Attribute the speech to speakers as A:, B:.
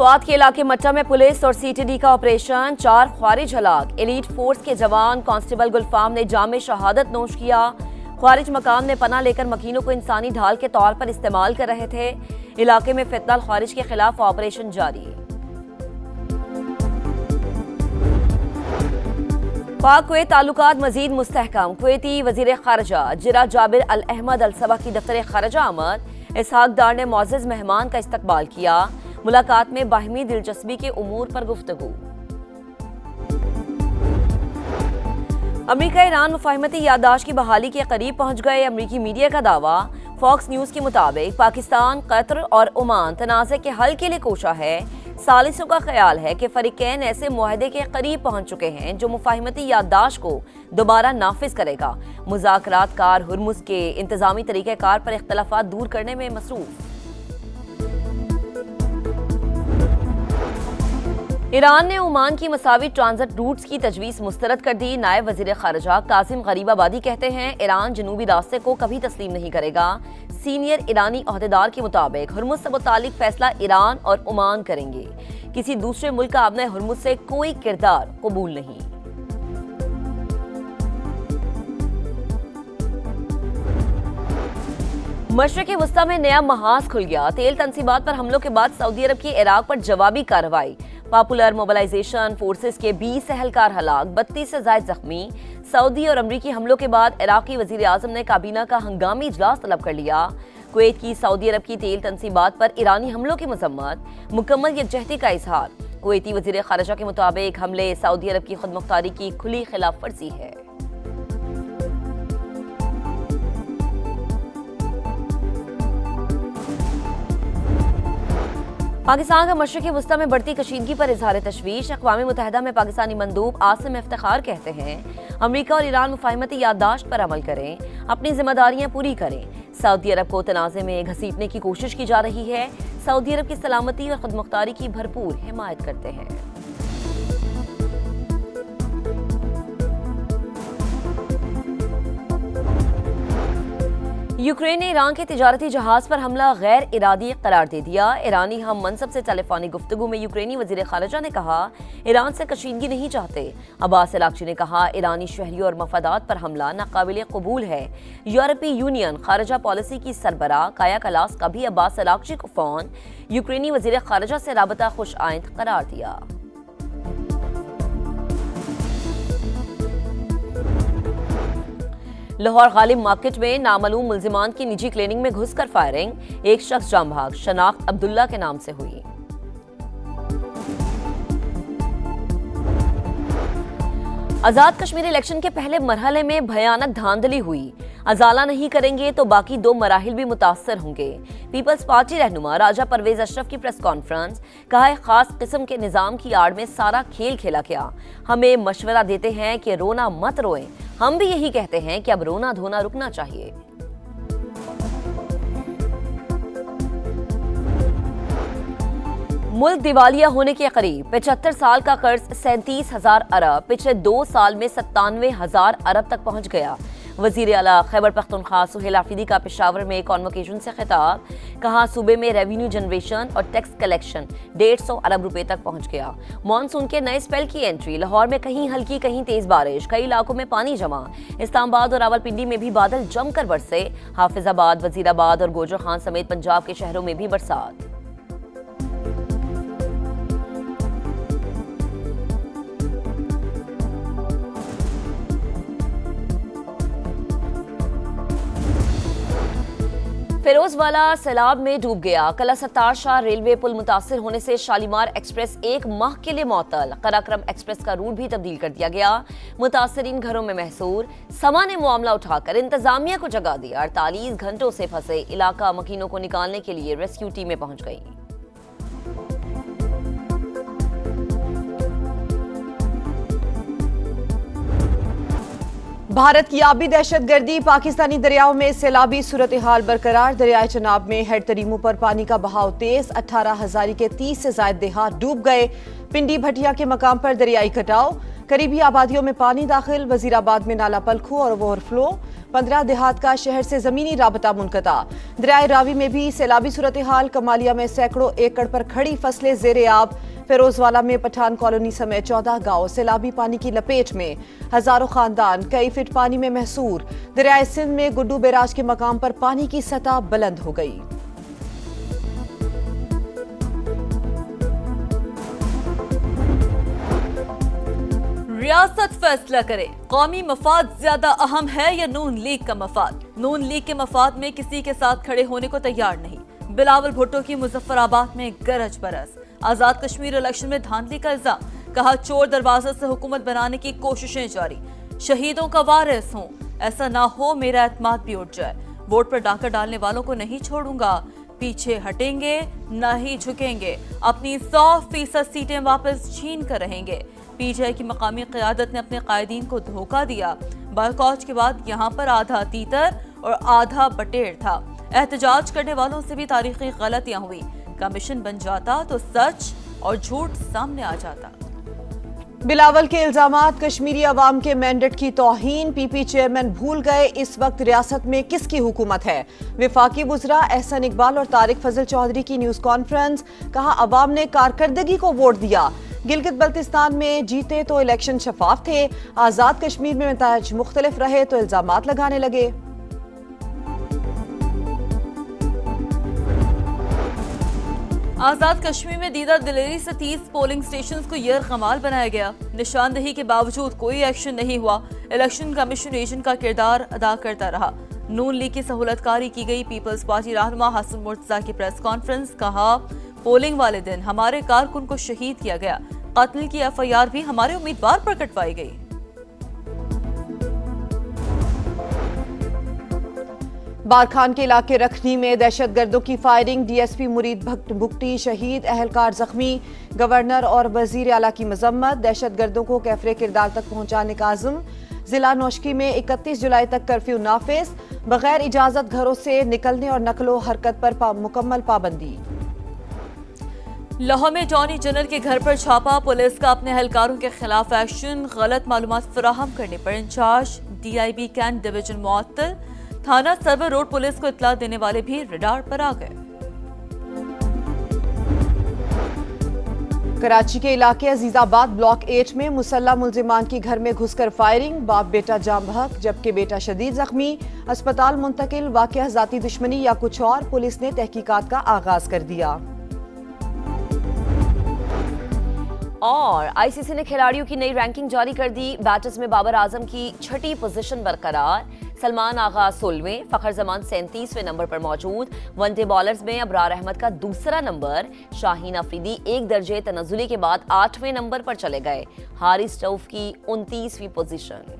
A: स्वात के इलाके मट्टा में पुलिस और सीटीडी का ऑपरेशन, 4 ख्वारिज हलाक। एलीट फोर्स के जवान कांस्टेबल गुलफाम ने जाम शहादत नोश किया। ख्वारिज मकाम में पनाह लेकर मकीनों को इंसानी ढाल के तौर पर इस्तेमाल कर रहे थे। इलाके में फितनल ख्वारिज के खिलाफ ऑपरेशन जारी। पाक कुवैत ताल्लुकात मजीद मुस्तहकम। कुवैती वजीर खारजा जिरा जाबिर अल अहमद अल सबा की दफ्तर खारजा आमद इसहाक डार ने मुअज़्ज़ज़ मेहमान का इस्तकबाल किया। मुलाकात में बाहिमी दिलचस्पी के उमूर पर गुफ्तगू। अमरीका ईरान मुफाहमती याददाश्त की बहाली के करीब पहुंच गए। अमरीकी मीडिया का दावा। फॉक्स न्यूज के मुताबिक पाकिस्तान, कतर और ओमान तनाज़े के हल के लिए कोशा है। सालिसों का ख्याल है कि फरीकैन ऐसे मुआहदे के करीब पहुंच चुके हैं जो मुफाहमती याददाश्त को दोबारा नाफिज करेगा। मुज़ाकरात कार हुर्मुज़ के इंतजामी तरीक़ेकार पर इख्तलाफात दूर करने में मसरूफ। ईरान ने ओमान की मसावी ट्रांजिट रूट्स की तजवीज़ मुस्तरद कर दी। नायब वज़ीर ख़ारजा कासिम गरीबाबादी कहते हैं ईरान जनूबी रास्ते को कभी तस्लीम नहीं करेगा। सीनियर ईरानी ओहदेदार के मुताबिक हुर्मुज़ से मुतालिक फैसला ईरान और ओमान करेंगे। किसी दूसरे मुल्क का अपने हुर्मुज़ से कोई किरदार कबूल नहीं। मशरिक़ वस्ता में नया महाज खुल गया। तेल तनसीबात पर हमलों के बाद सऊदी अरब की इराक पर जवाबी कार्रवाई। पॉपुलर मोबिलाइजेशन फोर्सेस के 20 एहलकार हलाक, 32 से ज़ायद जख्मी। सऊदी और अमरीकी हमलों के बाद इराकी वज़ीर आज़म ने काबीना का हंगामी इजलास तलब कर लिया। कुवैत की सऊदी अरब की तेल तनसीबात पर ईरानी हमलों की मजम्मत, मुकम्मल यकजहती का इजहार। कुवैती वज़ीर ख़ारजा के मुताबिक हमले सऊदी अरब की खुदमुख्तारी की खुली खिलाफ वर्जी है। पाकिस्तान का मशरिक़ी वस्ता में बढ़ती कशीदगी पर इजहार तशवीश। अक़वाम मुत्तहिदा में पाकिस्तानी मंदूब आसिम इफ्तिखार कहते हैं अमरीका और ईरान मुफाहमती याददाश्त पर अमल करें, अपनी जिम्मेदारियां पूरी करें। सऊदी अरब को तनाज़े में घसीटने की कोशिश की जा रही है। सऊदी अरब की सलामती और खुदमुख्तारी की भरपूर हिमायत करते हैं। यूक्रेन ने ईरान के तिजारती जहाज पर हमला गैर इरादी करार दे दिया। ईरानी हम मनसब से टेलीफोनी गुफ्तगू में यूक्रेनी वजीर खारजा ने कहा ईरान से कशीदगी नहीं चाहते। अब्बास अरागची ने कहा ईरानी शहरियों और मफादात पर हमला नाकाबिल कबूल है। यूरोपीय यूनियन खारजा पॉलिसी की सरबराह काया कलास का भी अब्बास अरागची को फोन। यूक्रेनी वजीर खारजा से राबता खुश आइंद करार दिया। लाहौर गालिब मार्केट में नामालूम मुल्जिमान की निजी क्लिनिक में घुसकर फायरिंग। एक शख्स जाम भाग, शनाख्त अब्दुल्ला के नाम से हुई। आजाद कश्मीर इलेक्शन के पहले मरहले में भयानक धांधली हुई। अजाला नहीं करेंगे तो बाकी 2 मराहिल भी मुतासर होंगे। पीपल्स पार्टी रहनुमा राजा परवेज अशरफ की प्रेस कॉन्फ्रेंस। कहा है खास किस्म के निजाम की आड़ में सारा खेल खेला गया। हमें मशवरा देते हैं कि रोना मत रोएं। हम भी यही कहते हैं कि अब रोना धोना रुकना चाहिए। मुल्क दिवालिया होने के करीब। 75 साल का कर्ज 37,000 अरब पिछले 2 साल में 97,000 अरब तक पहुंच गया। वजीर आला खैबर पख्तूनख्वा सुहेल आफरीदी का पेशावर में कॉन्वोकेशन से खिताब। कहा सूबे में रेवेन्यू जनरेशन और टैक्स कलेक्शन 150 अरब रुपए तक पहुंच गया। मानसून के नए स्पेल की एंट्री। लाहौर में कहीं हल्की कहीं तेज बारिश, कई इलाकों में पानी जमा। इस्लामाबाद और रावलपिंडी में भी बादल जमकर बरसे। हाफिजाबाद, वजीराबाद और गोजर खान समेत पंजाब के शहरों में भी बरसात। फिरोजवाला सैलाब में डूब गया। कला सत्तार शाह रेलवे पुल मुतासिर होने से शालीमार एक्सप्रेस 1 माह के लिए मअतल। कराक्रम एक्सप्रेस का रूट भी तब्दील कर दिया गया। मुतासिरीन घरों में महसूर। समा ने मामला उठाकर इंतजामिया को जगा दिया। 48 घंटों से फंसे इलाका मकीनों को निकालने के लिए रेस्क्यू टीमें पहुंच गई।
B: भारत की आबी दहशतगर्दी, पाकिस्तानी दरियाओं में सैलाबी सूरत हाल बरकरार। दरियाए चनाब में हेड तरीमों पर पानी का बहाव तेज, 18 हजारी के 30 से ज्यादा देहात डूब गए। पिंडी भटिया के मकाम पर दरियाई कटाव, करीबी आबादियों में पानी दाखिल। वजीराबाद में नाला पलखू और ओवरफ्लो, 15 देहात का शहर से जमीनी राबता मुनकता। दरियाए रावी में भी सैलाबी सूरत हाल, कमालिया में सैकड़ों एकड़ पर खड़ी फसलें जेर आब। फिरोजवाला में पठान कॉलोनी समेत 14 गांव सैलाबी पानी की लपेट में, हजारों खानदान कई फीट पानी में महसूर। दरियाए सिंध में गुड्डू बैराज के मकाम पर पानी की सतह बुलंद हो गई।
C: रियासत फैसला करे, कौमी मफाद ज्यादा अहम है या नून लीग का मफाद। नून लीग के मफाद में किसी के साथ खड़े होने को तैयार नहीं। बिलावल भुट्टो की मुजफ्फराबाद में गरज बरस। आजाद कश्मीर इलेक्शन में धांधली का इल्जाम, कहा चोर दरवाजे से हुकूमत बनाने की कोशिशें जारी। शहीदों का वारिस हूं, ऐसा ना हो मेरा एतमाद भी उठ जाए। वोट पर डाका डालने वालों को नहीं छोड़ूंगा, पीछे हटेंगे न ही झुकेंगे। अपनी 100% सीटें वापस छीन कर रहेंगे। पीटीआई की मकामी क़यादत ने अपने कायदीन को धोखा दिया। बायकॉट के बाद यहाँ पर आधा तीतर और आधा बटेर था। एहतजाज करने वालों से भी तारीखी गलतियां हुई। कमीशन बन जाता तो सच और झूठ सामने आ जाता।
B: बिलावल के इल्जामात, कश्मीरी अवाम के मैंडेट की तौहीन। पीपी चेयरमैन भूल गए इस वक्त रियासत में किसकी हुकूमत है। विफाकी वुज़रा एहसन इकबाल और तारिक फजल चौधरी की न्यूज कॉन्फ्रेंस, कहा अवाम ने कारकर्दगी को वोट दिया। गिलगित बल्तिस्तान में जीते तो इलेक्शन शफाफ थे, आजाद कश्मीर में नतायज मुख्तलिफ रहे तो इल्जामात लगाने लगे।
C: आजाद कश्मीर में दीदा दिलेरी से 30 पोलिंग स्टेशंस को यर कमाल बनाया गया। निशानदेही के बावजूद कोई एक्शन नहीं हुआ। इलेक्शन कमीशन एजेंट का किरदार अदा करता रहा। नून लीग की सहूलतकारी की गई। पीपल्स पार्टी रहनुमा हसन मुर्तजा की प्रेस कॉन्फ्रेंस, कहा पोलिंग वाले दिन हमारे कारकुन को शहीद किया गया। कत्ल की एफआईआर भी हमारे उम्मीदवार पर कटवाई गई।
B: बारखान के इलाके रखनी में दहशतगर्दों की फायरिंग, डीएसपी मुरीद भुगटी शहीद, अहलकार जख्मी। गवर्नर और वजीर आला की मजम्मत, दहशतगर्दों को कैफरे किरदार तक पहुंचाने का आज़म। जिला नौशकी में 31 जुलाई तक कर्फ्यू नाफिज, बगैर इजाजत घरों से निकलने और नकलो हरकत पर मुकम्मल पाबंदी।
C: लाहौर में जॉनी जनरल के घर पर छापा, पुलिस का अपने एहलकारों के खिलाफ एक्शन। गलत मालूमात फराहम करने पर इंचार्ज डीआईबी कैंट डिवीजन मुअत्तल। थाना सर्वर रोड पुलिस को इत्तला देने वाले भी रडार पर आ गए।
B: कराची के इलाके अजीजाबाद ब्लॉक 8 में मुसल्ला मुल्जिमान की घर में घुसकर फायरिंग, बाप बेटा जाम बहक जबकि बेटा शदीद जख्मी। अस्पताल मुंतकिल, वाकया जाती दुश्मनी या कुछ और, पुलिस ने तहकीकात का आगाज कर दिया।
A: और आईसीसी ने खिलाड़ियों की नई रैंकिंग जारी कर दी। बैटर्स में बाबर आजम की 6ठी पोजीशन बरकरार, सलमान आगा 16वें, फखर जमान 37वें नंबर पर मौजूद। वनडे बॉलर्स में अबरार अहमद का दूसरा नंबर, शाहीन अफरीदी एक दर्जे तनजुली के बाद 8वें नंबर पर चले गए। हारिस रऊफ की 29वीं पोजीशन।